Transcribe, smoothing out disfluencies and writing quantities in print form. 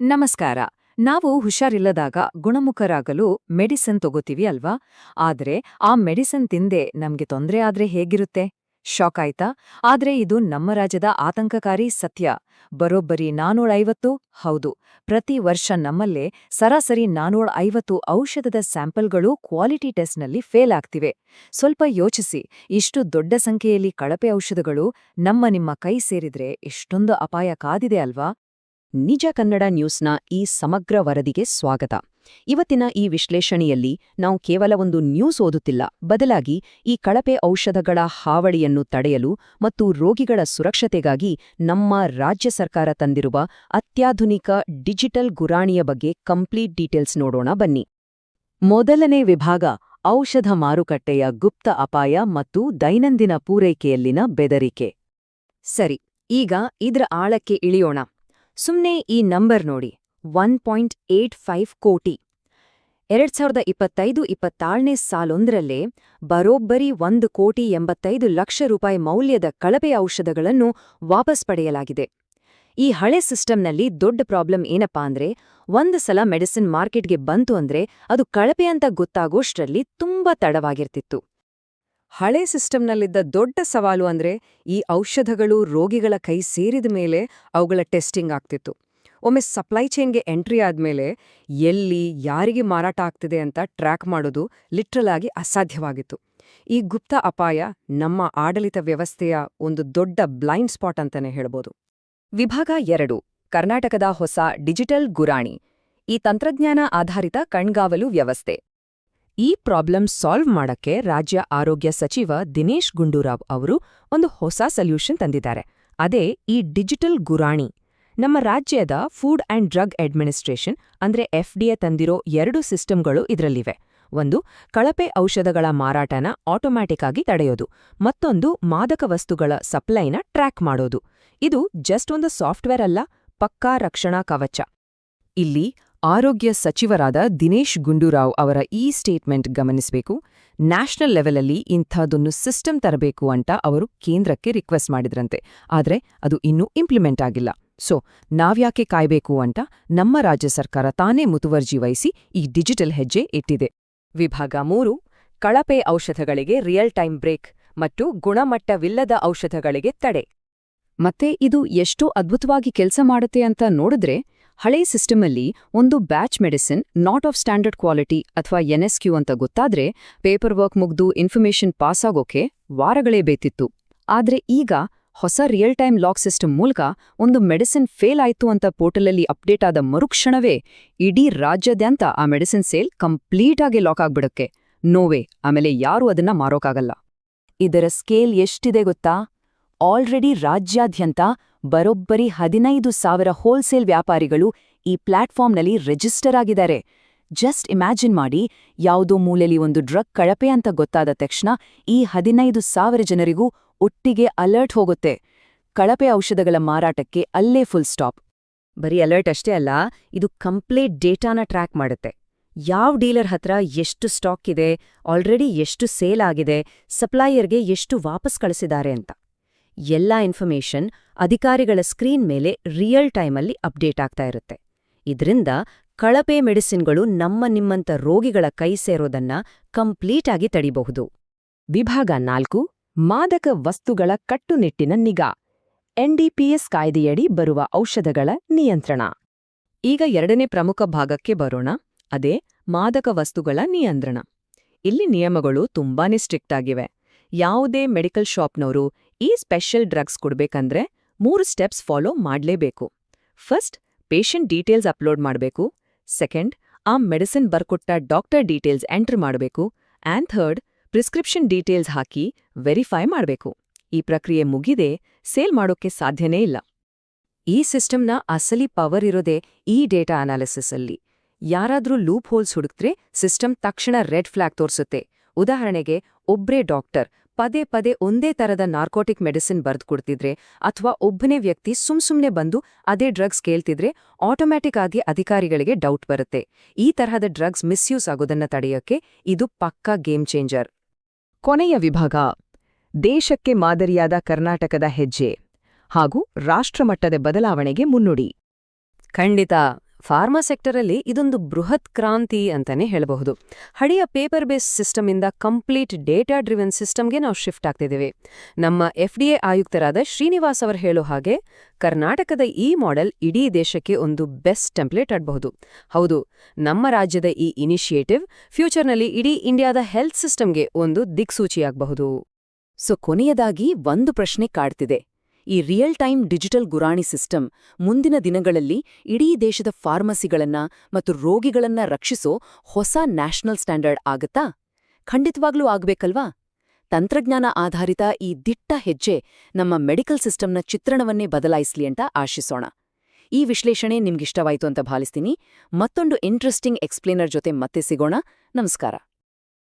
ನಮಸ್ಕಾರ. ನಾವು ಹುಷಾರಿಲ್ಲದಾಗ ಗುಣಮುಖರಾಗಲು ಮೆಡಿಸಿನ್ ತಗೋತೀವಿ ಅಲ್ವಾ? ಆದ್ರೆ ಆ ಮೆಡಿಸಿನ್ ತಿಂದೆ ನಮ್ಗೆ ತೊಂದ್ರೆ ಆದ್ರೆ ಹೇಗಿರುತ್ತೆ? ಶಾಕ್ ಆಯ್ತಾ? ಆದ್ರೆ ಇದು ನಮ್ಮ ರಾಜ್ಯದ ಆತಂಕಕಾರಿ ಸತ್ಯ. ಬರೋಬ್ಬರಿ 450. ಹೌದು, ಪ್ರತಿ ವರ್ಷ ನಮ್ಮಲ್ಲೇ ಸರಾಸರಿ 450 ಔಷಧದ ಸ್ಯಾಂಪಲ್ಗಳು ಕ್ವಾಲಿಟಿ ಟೆಸ್ಟ್ನಲ್ಲಿ ಫೇಲ್ ಆಗ್ತಿವೆ. ಸ್ವಲ್ಪ ಯೋಚಿಸಿ, ಇಷ್ಟು ದೊಡ್ಡ ಸಂಖ್ಯೆಯಲ್ಲಿ ಕಳಪೆ ಔಷಧಗಳು ನಿಮ್ಮ ಕೈ ಸೇರಿದ್ರೆ ಎಷ್ಟೊಂದು ಅಪಾಯ ಕಾದಿದೆ ಅಲ್ವಾ? ನಿಜ ಕನ್ನಡ ನ್ಯೂಸ್ನ ಈ ಸಮಗ್ರ ವರದಿಗೆ ಸ್ವಾಗತ. ಇವತ್ತಿನ ಈ ವಿಶ್ಲೇಷಣೆಯಲ್ಲಿ ನಾವು ಕೇವಲ ಒಂದು ನ್ಯೂಸ್ ಓದುತ್ತಿಲ್ಲ, ಬದಲಾಗಿ ಈ ಕಳಪೆ ಔಷಧಗಳ ಹಾವಳಿಯನ್ನು ತಡೆಯಲು ಮತ್ತು ರೋಗಿಗಳ ಸುರಕ್ಷತೆಗಾಗಿ ನಮ್ಮ ರಾಜ್ಯ ಸರ್ಕಾರ ತಂದಿರುವ ಅತ್ಯಾಧುನಿಕ ಡಿಜಿಟಲ್ ಗುರಾಣಿಯ ಬಗ್ಗೆ ಕಂಪ್ಲೀಟ್ ಡೀಟೇಲ್ಸ್ ನೋಡೋಣ ಬನ್ನಿ. ಮೊದಲನೇ ವಿಭಾಗ: ಔಷಧ ಮಾರುಕಟ್ಟೆಯ ಗುಪ್ತ ಅಪಾಯ ಮತ್ತು ದೈನಂದಿನ ಪೂರೈಕೆಯಲ್ಲಿನ ಬೆದರಿಕೆ. ಸರಿ, ಈಗ ಇದ್ರ ಆಳಕ್ಕೆ ಇಳಿಯೋಣ. ಸುಮ್ನೆ ಈ ನಂಬರ್ ನೋಡಿ, 1.85 ಕೋಟಿ. 2025-26ನೇ ಸಾಲೊಂದರಲ್ಲೇ ಬರೋಬ್ಬರಿ 1,85,00,000 ರೂಪಾಯಿ ಮೌಲ್ಯದ ಕಳಪೆ ಔಷಧಗಳನ್ನು ವಾಪಸ್ ಪಡೆಯಲಾಗಿದೆ. ಈ ಹಳೆ ಸಿಸ್ಟಮ್ನಲ್ಲಿ ದೊಡ್ಡ ಪ್ರಾಬ್ಲಮ್ ಏನಪ್ಪಾ ಅಂದ್ರೆ, ಒಂದು ಸಲ ಮೆಡಿಸಿನ್ ಮಾರ್ಕೆಟ್ಗೆ ಬಂತು ಅಂದ್ರೆ ಅದು ಕಳಪೆ ಅಂತ ಗೊತ್ತಾಗೋಷ್ಟ್ರಲ್ಲಿ ತುಂಬಾ ತಡವಾಗಿರ್ತಿತ್ತು. ಹಳೆ ಸಿಸ್ಟಮ್ನಲ್ಲಿದ್ದ ದೊಡ್ಡ ಸವಾಲು ಅಂದ್ರೆ, ಈ ಔಷಧಗಳು ರೋಗಿಗಳ ಕೈ ಸೇರಿದ ಮೇಲೆ ಅವುಗಳ ಟೆಸ್ಟಿಂಗ್ ಆಗ್ತಿತ್ತು. ಒಮ್ಮೆ ಸಪ್ಲೈ ಚೈನ್ಗೆ ಎಂಟ್ರಿ ಆದ್ಮೇಲೆ ಎಲ್ಲಿ ಯಾರಿಗೆ ಮಾರಾಟ ಆಗ್ತಿದೆ ಅಂತ ಟ್ರ್ಯಾಕ್ ಮಾಡೋದು ಲಿಟ್ರಲ್ ಆಗಿ ಅಸಾಧ್ಯವಾಗಿತ್ತು. ಈ ಗುಪ್ತ ಅಪಾಯ ನಮ್ಮ ಆಡಳಿತ ವ್ಯವಸ್ಥೆಯ ಒಂದು ದೊಡ್ಡ ಬ್ಲೈಂಡ್ ಸ್ಪಾಟ್ ಅಂತಾನೆ ಹೇಳ್ಬೋದು. ವಿಭಾಗ 2: ಕರ್ನಾಟಕದ ಹೊಸ ಡಿಜಿಟಲ್ ಗುರಾಣಿ, ಈ ತಂತ್ರಜ್ಞಾನ ಆಧಾರಿತ ಕಣ್ಗಾವಲು ವ್ಯವಸ್ಥೆ. ಈ ಪ್ರಾಬ್ಲಮ್ ಸಾಲ್ವ್ ಮಾಡಕ್ಕೆ ರಾಜ್ಯ ಆರೋಗ್ಯ ಸಚಿವ ದಿನೇಶ್ ಗುಂಡೂರಾವ್ ಅವರು ಒಂದು ಹೊಸ ಸೊಲ್ಯೂಷನ್ ತಂದಿದ್ದಾರೆ. ಅದೇ ಈ ಡಿಜಿಟಲ್ ಗುರಾಣಿ. ನಮ್ಮ ರಾಜ್ಯದ ಫುಡ್ ಅಂಡ್ ಡ್ರಗ್ ಅಡ್ಮಿನಿಸ್ಟ್ರೇಷನ್ ಅಂದ್ರೆ FDA ತಂದಿರೋ 2 ಸಿಸ್ಟಮ್ಗಳು ಇದರಲ್ಲಿವೆ. ಒಂದು, ಕಳಪೆ ಔಷಧಗಳ ಮಾರಾಟನ ಆಟೋಮ್ಯಾಟಿಕ್ ಆಗಿ ತಡೆಯೋದು. ಮತ್ತೊಂದು, ಮಾದಕ ವಸ್ತುಗಳ ಸಪ್ಲೈನ ಟ್ರ್ಯಾಕ್ ಮಾಡೋದು. ಇದು ಜಸ್ಟ್ ಒಂದು ಸಾಫ್ಟ್ವೇರ್ ಅಲ್ಲ, ಪಕ್ಕಾ ರಕ್ಷಣಾ ಕವಚ. ಇಲ್ಲಿ ಆರೋಗ್ಯ ಸಚಿವರಾದ ದಿನೇಶ್ ಗುಂಡೂರಾವ್ ಅವರ ಈ ಸ್ಟೇಟ್ಮೆಂಟ್ ಗಮನಿಸಬೇಕು. ನ್ಯಾಷನಲ್ ಲೆವೆಲಲ್ಲಿ ಇಂಥದ್ದೊಂದು ಸಿಸ್ಟಮ್ ತರಬೇಕು ಅಂತ ಅವರು ಕೇಂದ್ರಕ್ಕೆ ರಿಕ್ವೆಸ್ಟ್ ಮಾಡಿದ್ರಂತೆ. ಆದ್ರೆ ಅದು ಇನ್ನೂ ಇಂಪ್ಲಿಮೆಂಟ್ ಆಗಿಲ್ಲ. ಸೊ ನಾವ್ಯಾಕೆ ಕಾಯ್ಬೇಕು ಅಂತ ನಮ್ಮ ರಾಜ್ಯ ಸರ್ಕಾರ ತಾನೇ ಮುತುವರ್ಜಿ ವಹಿಸಿ ಈ ಡಿಜಿಟಲ್ ಹೆಜ್ಜೆ ಇಟ್ಟಿದೆ. ವಿಭಾಗ 3: ಕಳಪೆ ಔಷಧಗಳಿಗೆ ರಿಯಲ್ ಟೈಮ್ ಬ್ರೇಕ್ ಮತ್ತು ಗುಣಮಟ್ಟವಿಲ್ಲದ ಔಷಧಗಳಿಗೆ ತಡೆ. ಮತ್ತೆ ಇದು ಎಷ್ಟು ಅದ್ಭುತವಾಗಿ ಕೆಲಸ ಮಾಡುತ್ತೆ ಅಂತ ನೋಡಿದ್ರೆ, ಹಳೇ ಸಿಸ್ಟಮಲ್ಲಿ ಒಂದು batch medicine not of standard quality ಅಥವಾ NSQ ಅಂತ ಗೊತ್ತಾದ್ರೆ ಪೇಪರ್ ವರ್ಕ್ ಮುಗ್ದು ಇನ್ಫಾರ್ಮೇಷನ್ ಪಾಸಾಗೋಕೆ ವಾರಗಳೇ ಬೇಕಿತ್ತು. ಆದ್ರೆ ಈಗ ಹೊಸ ರಿಯಲ್ ಟೈಮ್ ಲಾಕ್ ಸಿಸ್ಟಮ್ ಮೂಲಕ ಒಂದು ಮೆಡಿಸಿನ್ ಫೇಲ್ ಆಯ್ತು ಅಂತ ಪೋರ್ಟಲಲ್ಲಿ ಅಪ್ಡೇಟ್ ಆದ ಮರುಕ್ಷಣವೇ ಇಡೀ ರಾಜ್ಯಾದ್ಯಂತ ಆ ಮೆಡಿಸಿನ್ ಸೇಲ್ ಕಂಪ್ಲೀಟ್ ಆಗಿ ಲಾಕ್ ಆಗ್ಬಿಡಕ್ಕೆ. ನೋವೇ, ಆಮೇಲೆ ಯಾರೂ ಅದನ್ನ ಮಾರೋಕ್ಕಾಗಲ್ಲ. ಇದರ ಸ್ಕೇಲ್ ಎಷ್ಟಿದೆ ಗೊತ್ತಾ? ಆಲ್ರೆಡಿ ರಾಜ್ಯಾದ್ಯಂತ ಬರೋಬ್ಬರಿ 15,000 ಹೋಲ್ಸೇಲ್ ವ್ಯಾಪಾರಿಗಳು ಈ ಪ್ಲಾಟ್ಫಾರ್ಮ್ನಲ್ಲಿ ರಿಜಿಸ್ಟರ್ ಆಗಿದ್ದಾರೆ. ಜಸ್ಟ್ ಇಮ್ಯಾಜಿನ್ ಮಾಡಿ, ಯಾವುದೋ ಮೂಲೆಯಲ್ಲಿ ಒಂದು ಡ್ರಗ್ ಕಳಪೆ ಅಂತ ಗೊತ್ತಾದ ತಕ್ಷಣ ಈ 15,000 ಜನರಿಗೂ ಒಟ್ಟಿಗೆ ಅಲರ್ಟ್ ಹೋಗುತ್ತೆ. ಕಳಪೆ ಔಷಧಗಳ ಮಾರಾಟಕ್ಕೆ ಅಲ್ಲೇ ಫುಲ್ ಸ್ಟಾಪ್. ಬರೀ ಅಲರ್ಟ್ ಅಷ್ಟೇ ಅಲ್ಲ, ಇದು ಕಂಪ್ಲೀಟ್ ಡೇಟಾನ ಟ್ರ್ಯಾಕ್ ಮಾಡುತ್ತೆ. ಯಾವ ಡೀಲರ್ ಹತ್ರ ಎಷ್ಟು ಸ್ಟಾಕ್ ಇದೆ, ಆಲ್ರೆಡಿ ಎಷ್ಟು ಸೇಲ್ ಆಗಿದೆ, ಸಪ್ಲೈಯರ್ಗೆ ಎಷ್ಟು ವಾಪಸ್ ಕಳಿಸಿದ್ದಾರೆ ಅಂತ ಎಲ್ಲಾ ಇನ್ಫಾರ್ಮೇಷನ್ ಅಧಿಕಾರಿಗಳ ಸ್ಕ್ರೀನ್ ಮೇಲೆ ರಿಯಲ್ ಟೈಮಲ್ಲಿ ಅಪ್ಡೇಟ್ ಆಗ್ತಾ ಇರುತ್ತೆ. ಇದರಿಂದ ಕಳಪೆ ಮೆಡಿಸಿನ್ಗಳು ನಿಮ್ಮಂಥ ರೋಗಿಗಳ ಕೈ ಸೇರೋದನ್ನ ಕಂಪ್ಲೀಟ್ ಆಗಿ ತಡಿಬಹುದು. ವಿಭಾಗ 4: ಮಾದಕ ವಸ್ತುಗಳ ಕಟ್ಟುನಿಟ್ಟಿನ ನಿಗಾ, NDPS ಕಾಯ್ದೆಯಡಿ ಬರುವ ಔಷಧಗಳ ನಿಯಂತ್ರಣ. ಈಗ 2ನೇ ಪ್ರಮುಖ ಭಾಗಕ್ಕೆ ಬರೋಣ, ಅದೇ ಮಾದಕ ವಸ್ತುಗಳ ನಿಯಂತ್ರಣ. ಇಲ್ಲಿ ನಿಯಮಗಳು ತುಂಬಾನೇ ಸ್ಟ್ರಿಕ್ಟ್ ಆಗಿವೆ. ಯಾವುದೇ ಮೆಡಿಕಲ್ ಶಾಪ್ನವರು ಈ ಸ್ಪೆಷಲ್ ಡ್ರಗ್ಸ್ ಕೊಡ್ಬೇಕಂದ್ರೆ 3 ಸ್ಟೆಪ್ಸ್ ಫಾಲೋ ಮಾಡ್ಲೇಬೇಕು. ಫಸ್ಟ್, ಪೇಷಂಟ್ ಡೀಟೇಲ್ಸ್ ಅಪ್ಲೋಡ್ ಮಾಡಬೇಕು. ಸೆಕೆಂಡ್, ಆ ಮೆಡಿಸಿನ್ ಬರ್ಕೊಟ್ಟ ಡಾಕ್ಟರ್ ಡೀಟೇಲ್ಸ್ ಎಂಟರ್ ಮಾಡಬೇಕು. And third, prescription details hockey verify ಮಾಡಬೇಕು. ಈ ಪ್ರಕ್ರಿಯೆ ಮುಗಿದೇ ಸೇಲ್ ಮಾಡೋಕ್ಕೆ ಸಾಧ್ಯನೇ ಇಲ್ಲ. ಈ ಸಿಸ್ಟಮ್ನ ಅಸಲಿ ಪವರ್ ಇರೋದೇ ಈ ಡೇಟಾ ಅನಾಲಿಸಿಸ್ ಅಲ್ಲಿ. ಯಾರಾದ್ರೂ ಲೂಪ್ ಹೋಲ್ಸ್ ಹುಡುಕ್ತ್ರೆ ಸಿಸ್ಟಮ್ ತಕ್ಷಣ ರೆಡ್ ಫ್ಲಾಗ್ ತೋರಿಸುತ್ತೆ. ಉದಾಹರಣೆಗೆ, ಒಬ್ರೇ ಡಾಕ್ಟರ್ ಪದೇ ಪದೇ ಒಂದೇ ತರದ ನಾರ್ಕೋಟಿಕ್ ಮೆಡಿಸಿನ್ ಬರ್ದುಕೊಡ್ತಿದ್ರೆ ಅಥವಾ ಒಬ್ಬನೇ ವ್ಯಕ್ತಿ ಸುಮ್ಸುಮ್ನೆ ಬಂದು ಅದೇ ಡ್ರಗ್ಸ್ ಕೇಳ್ತಿದ್ರೆ ಆಟೋಮ್ಯಾಟಿಕ್ ಆಗಿ ಅಧಿಕಾರಿಗಳಿಗೆ ಡೌಟ್ ಬರುತ್ತೆ. ಈ ತರಹದ ಡ್ರಗ್ಸ್ ಮಿಸ್ಯೂಸ್ ಆಗೋದನ್ನ ತಡೆಯೋಕೆ ಇದು ಪಕ್ಕಾ ಗೇಮ್ ಚೇಂಜರ್. ಕೊನೆಯ ವಿಭಾಗ: ದೇಶಕ್ಕೆ ಮಾದರಿಯಾದ ಕರ್ನಾಟಕದ ಹೆಜ್ಜೆ ಹಾಗೂ ರಾಷ್ಟ್ರಮಟ್ಟದ ಬದಲಾವಣೆಗೆ ಮುನ್ನುಡಿ. ಖಂಡಿತ, ಫಾರ್ಮಾ ಸೆಕ್ಟರಲ್ಲಿ ಇದೊಂದು ಬೃಹತ್ ಕ್ರಾಂತಿ ಅಂತಾನೆ ಹೇಳಬಹುದು. ಹಳೆಯ ಪೇಪರ್ ಬೇಸ್ಡ್ ಸಿಸ್ಟಮ್ ಇಂದ ಕಂಪ್ಲೀಟ್ ಡೇಟಾ ಡ್ರಿವನ್ ಸಿಸ್ಟಮ್ಗೆ ನಾವು ಶಿಫ್ಟ್ ಆಗ್ತಿದ್ದೀವಿ. ನಮ್ಮ FDA ಆಯುಕ್ತರಾದ ಶ್ರೀನಿವಾಸ್ ಅವರು ಹೇಳೋ ಹಾಗೆ ಕರ್ನಾಟಕದ ಈ ಮಾಡೆಲ್ ಇಡೀ ದೇಶಕ್ಕೆ ಒಂದು ಬೆಸ್ಟ್ ಟೆಂಪ್ಲೇಟ್ ಆಗಬಹುದು. ಹೌದು, ನಮ್ಮ ರಾಜ್ಯದ ಈ ಇನಿಷಿಯೇಟಿವ್ ಫ್ಯೂಚರ್ನಲ್ಲಿ ಇಡೀ ಇಂಡಿಯಾದ ಹೆಲ್ತ್ ಸಿಸ್ಟಮ್ಗೆ ಒಂದು ದಿಕ್ಸೂಚಿಯಾಗಬಹುದು. ಕೊನೆಯದಾಗಿ ಒಂದು ಪ್ರಶ್ನೆ ಕಾಡ್ತಿದೆ. ಈ ರಿಯಲ್ ಟೈಮ್ ಡಿಜಿಟಲ್ ಗುರಾಣಿ ಸಿಸ್ಟಮ್ ಮುಂದಿನ ದಿನಗಳಲ್ಲಿ ಇಡೀ ದೇಶದ ಫಾರ್ಮಸಿಗಳನ್ನ ಮತ್ತು ರೋಗಿಗಳನ್ನ ರಕ್ಷಿಸೋ ಹೊಸ ನ್ಯಾಷನಲ್ ಸ್ಟ್ಯಾಂಡರ್ಡ್ ಆಗತ್ತಾ? ಖಂಡಿತವಾಗ್ಲೂ ಆಗ್ಬೇಕಲ್ವಾ? ತಂತ್ರಜ್ಞಾನ ಆಧಾರಿತ ಈ ದಿಟ್ಟ ಹೆಜ್ಜೆ ನಮ್ಮ ಮೆಡಿಕಲ್ ಸಿಸ್ಟಮ್ನ ಚಿತ್ರಣವನ್ನೇ ಬದಲಾಯಿಸ್ಲಿ ಅಂತ ಆಶಿಸೋಣ. ಈ ವಿಶ್ಲೇಷಣೆ ನಿಮ್ಗಿಷ್ಟವಾಯ್ತು ಅಂತ ಭಾವಿಸ್ತೀನಿ. ಮತ್ತೊಂದು ಇಂಟ್ರೆಸ್ಟಿಂಗ್ ಎಕ್ಸ್ಪ್ಲೇನರ್ ಜೊತೆ ಮತ್ತೆ ಸಿಗೋಣ. ನಮಸ್ಕಾರ.